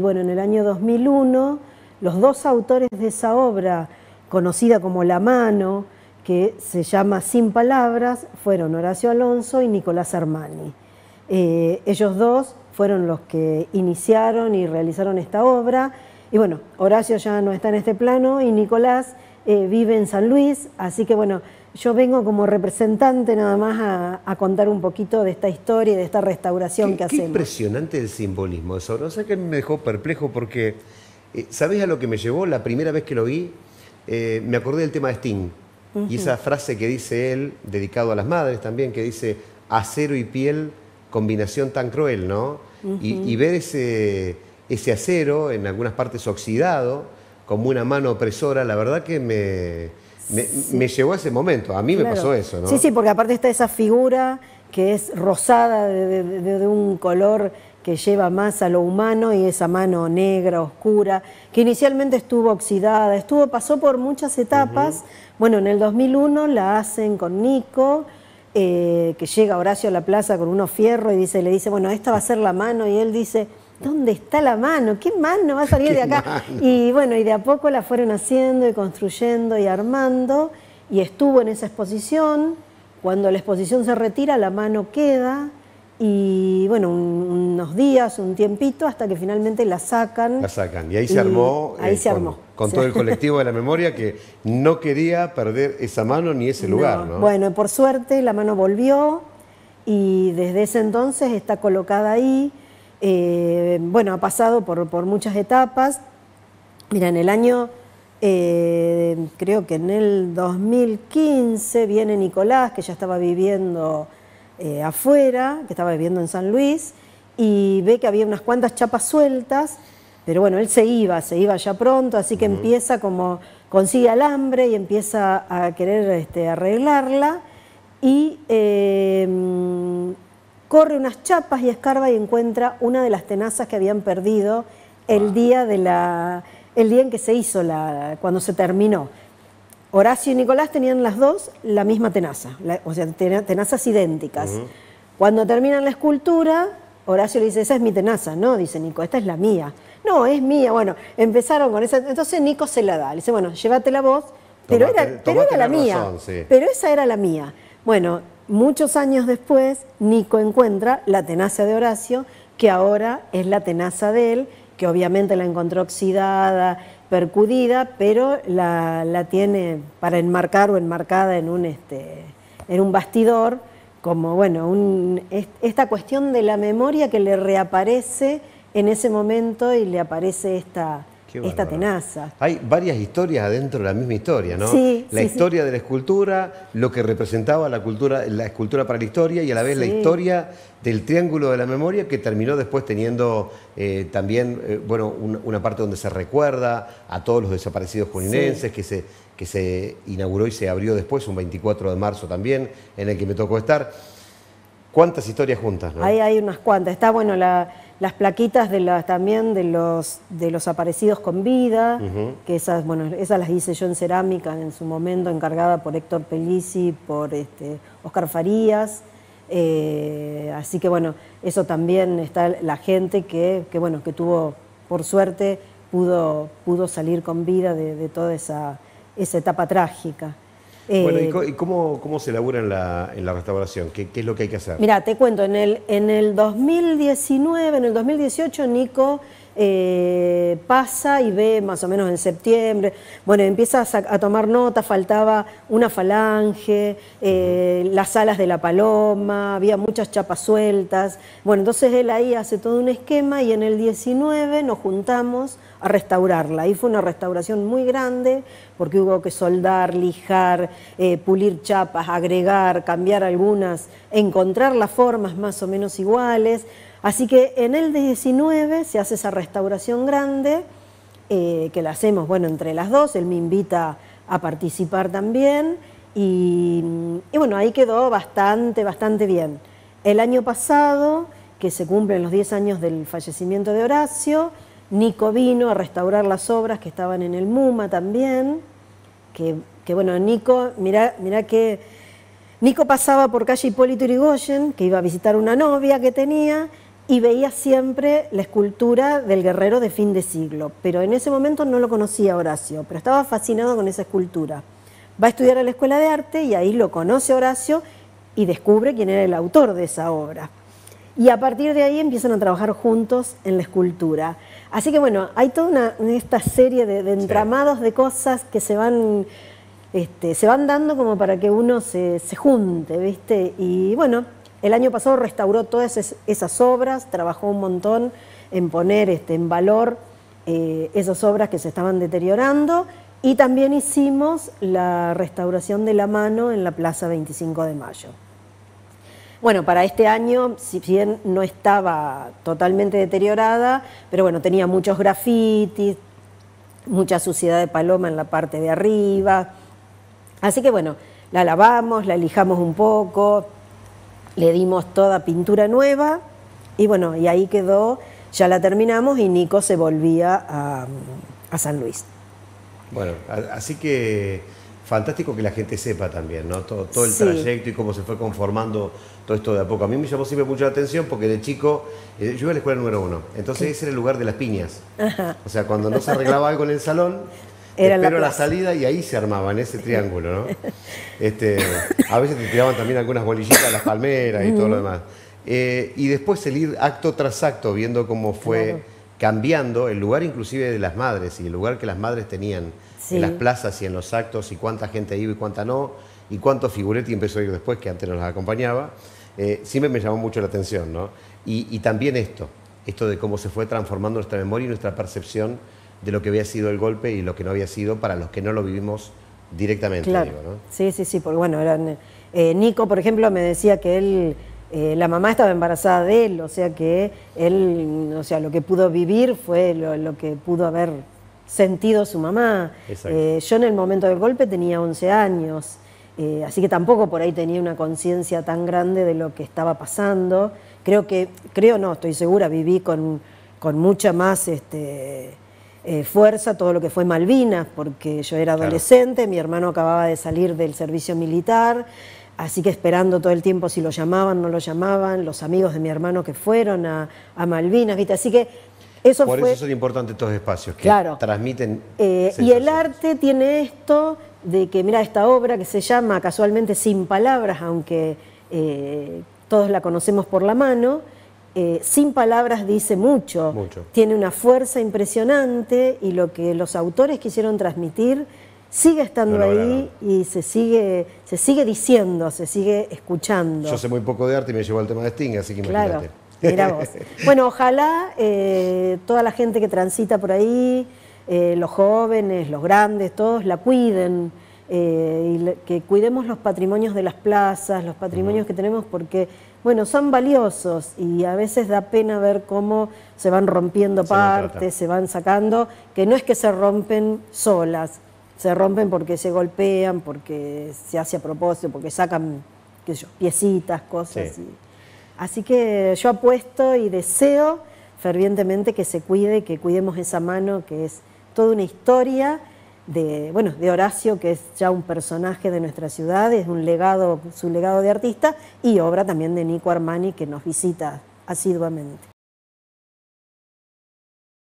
bueno, en el año 2001, los dos autores de esa obra, conocida como La Mano, que se llama Sin Palabras, fueron Horacio Alonso y Nicolás Armani. Ellos dos fueron los que iniciaron y realizaron esta obra. Y bueno, Horacio ya no está en este plano y Nicolás vive en San Luis, así que bueno, yo vengo como representante nada más a contar un poquito de esta historia y de esta restauración que hacemos. Qué impresionante el simbolismo de eso. No sé, que me dejó perplejo porque, ¿sabés a lo que me llevó? La primera vez que lo vi, me acordé del tema de Sting. Y esa frase que dice él, dedicado a las madres también, que dice, acero y piel, combinación tan cruel, ¿no? Y ver ese acero, en algunas partes oxidado, como una mano opresora, la verdad que me llevó a ese momento. A mí me pasó eso, ¿no? Sí, sí, porque aparte está esa figura que es rosada de un color que lleva más a lo humano, y esa mano negra, oscura, que inicialmente estuvo oxidada, pasó por muchas etapas. Bueno, en el 2001 la hacen con Nico, que llega Horacio a la plaza con unos fierros y le dice, bueno, esta va a ser la mano, y él dice, ¿dónde está la mano? ¿Qué mano va a salir de acá? Y bueno, y de a poco la fueron haciendo y construyendo y armando, y estuvo en esa exposición. Cuando la exposición se retira, la mano queda, y bueno, unos días, un tiempito, hasta que finalmente la sacan. La sacan, y ahí se armó, con todo el colectivo de la memoria, que no quería perder esa mano ni ese lugar, ¿no? Bueno, por suerte la mano volvió, y desde ese entonces está colocada ahí. Bueno, ha pasado por muchas etapas. Mira, en el año, creo que en el 2015, viene Nicolás, que ya estaba viviendo afuera, que estaba viviendo en San Luis, y ve que había unas cuantas chapas sueltas, pero bueno, él se iba ya pronto, así que empieza como, consigue alambre y empieza a querer arreglarla, y corre unas chapas y escarba y encuentra una de las tenazas que habían perdido el día en que se hizo, cuando se terminó. Horacio y Nicolás tenían las dos la misma tenaza, o sea, tenazas idénticas. Cuando terminan la escultura, Horacio le dice, esa es mi tenaza. No, dice Nico, esta es la mía. No, es mía. Bueno, empezaron con esa. Entonces Nico se la da. Le dice, bueno, llévatela vos, pero era la mía. Razón, sí. Pero esa era la mía. Bueno, muchos años después, Nico encuentra la tenaza de Horacio, que ahora es la tenaza de él, que obviamente la encontró oxidada, percudida, pero la tiene para enmarcar o enmarcada en un bastidor, como bueno, esta cuestión de la memoria que le reaparece en ese momento, y le aparece esta tenaza. Hay varias historias adentro de la misma historia, ¿no? Sí, la historia de la escultura, lo que representaba la escultura para la historia, y a la vez la historia del triángulo de la memoria, que terminó después teniendo también bueno, una parte donde se recuerda a todos los desaparecidos juninenses, que se inauguró y se abrió después, un 24 de marzo también, en el que me tocó estar. ¿Cuántas historias juntas, no? Hay unas cuantas. Está, bueno, las plaquitas también de los aparecidos con vida, que esas las hice yo en cerámica en su momento, encargada por Héctor Pelisi, por Oscar Farías. Así que bueno, eso también está la gente que tuvo, por suerte, pudo salir con vida de toda esa etapa trágica. Bueno, ¿y cómo se elabora en la restauración? ¿Qué es lo que hay que hacer? Mira, te cuento, en el 2019, en el 2018, Nico pasa y ve más o menos en septiembre, bueno, empieza a tomar nota, faltaba una falange, las alas de la paloma, había muchas chapas sueltas. Bueno, entonces él ahí hace todo un esquema, y en el 19 nos juntamos a restaurarla. Ahí fue una restauración muy grande, porque hubo que soldar, lijar, pulir chapas, agregar, cambiar algunas, encontrar las formas más o menos iguales. Así que en el 19 se hace esa restauración grande, que la hacemos, bueno, entre las dos. Él me invita a participar también, y bueno, ahí quedó bastante bien. El año pasado, que se cumplen los 10 años del fallecimiento de Horacio, Nico vino a restaurar las obras que estaban en el MUMA también, que bueno, Nico, mirá que Nico pasaba por calle Hipólito Yrigoyen, que iba a visitar una novia que tenía, y veía siempre la escultura del guerrero de fin de siglo, pero en ese momento no lo conocía Horacio, pero estaba fascinado con esa escultura. Va a estudiar a la Escuela de Arte y ahí lo conoce Horacio y descubre quién era el autor de esa obra. Y a partir de ahí empiezan a trabajar juntos en la escultura. Así que bueno, hay toda esta serie de entramados de cosas que se van dando como para que uno se junte, ¿viste? Y bueno, el año pasado restauró todas esas obras, trabajó un montón en poner en valor esas obras que se estaban deteriorando, y también hicimos la restauración de la mano en la Plaza 25 de Mayo. Bueno, para este año, si bien no estaba totalmente deteriorada, pero bueno, tenía muchos grafitis, mucha suciedad de paloma en la parte de arriba. Así que bueno, la lavamos, la lijamos un poco, le dimos toda pintura nueva y bueno, y ahí quedó, ya la terminamos y Nico se volvía a San Luis. Bueno, así que fantástico que la gente sepa también, ¿no? Todo el trayecto y cómo se fue conformando todo esto de a poco. A mí me llamó siempre mucho la atención porque de chico, yo iba a la escuela número 1, entonces ese era el lugar de las piñas. Ajá. O sea, cuando no se arreglaba algo en el salón, espero la salida y ahí se armaba en ese triángulo, ¿no? A veces te tiraban también algunas bolillitas a las palmeras y todo lo demás. Y después el ir acto tras acto viendo cómo fue cambiando el lugar inclusive de las madres y el lugar que las madres tenían en las plazas y en los actos y cuánta gente iba y cuánta no y cuánto Figuretti empezó a ir después que antes nos las acompañaba, siempre me llamó mucho la atención, ¿no? Y también esto de cómo se fue transformando nuestra memoria y nuestra percepción de lo que había sido el golpe y lo que no había sido para los que no lo vivimos directamente. Claro. Digo, ¿no? Sí, porque bueno, Nico, por ejemplo, me decía que él, la mamá estaba embarazada de él, o sea que él, lo que pudo vivir fue lo que pudo haber sentido su mamá. Yo en el momento del golpe tenía 11 años, así que tampoco por ahí tenía una conciencia tan grande de lo que estaba pasando. Estoy segura, viví con mucha más fuerza todo lo que fue Malvinas, porque yo era adolescente, mi hermano acababa de salir del servicio militar, así que esperando todo el tiempo si lo llamaban, no lo llamaban, los amigos de mi hermano que fueron a Malvinas, ¿viste? Así que eso Por fue... eso son importantes estos espacios que transmiten y el arte tiene esto de que, mira, esta obra que se llama casualmente Sin Palabras, aunque todos la conocemos por la mano, Sin Palabras dice mucho, tiene una fuerza impresionante y lo que los autores quisieron transmitir sigue estando ahí y se sigue diciendo, se sigue escuchando. Yo sé muy poco de arte y me llevo al tema de Sting, así que imagínate. Mirá vos. Bueno, ojalá toda la gente que transita por ahí, los jóvenes, los grandes, todos la cuiden, que cuidemos los patrimonios de las plazas, los patrimonios que tenemos, porque bueno, son valiosos y a veces da pena ver cómo se van rompiendo partes, se van sacando, que no es que se rompen solas, se rompen porque se golpean, porque se hace a propósito, porque sacan, qué sé yo, piecitas, cosas. Así que yo apuesto y deseo fervientemente que se cuide, que cuidemos esa mano, que es toda una historia de Horacio, que es ya un personaje de nuestra ciudad, es un legado, su legado de artista, y obra también de Nico Armani, que nos visita asiduamente.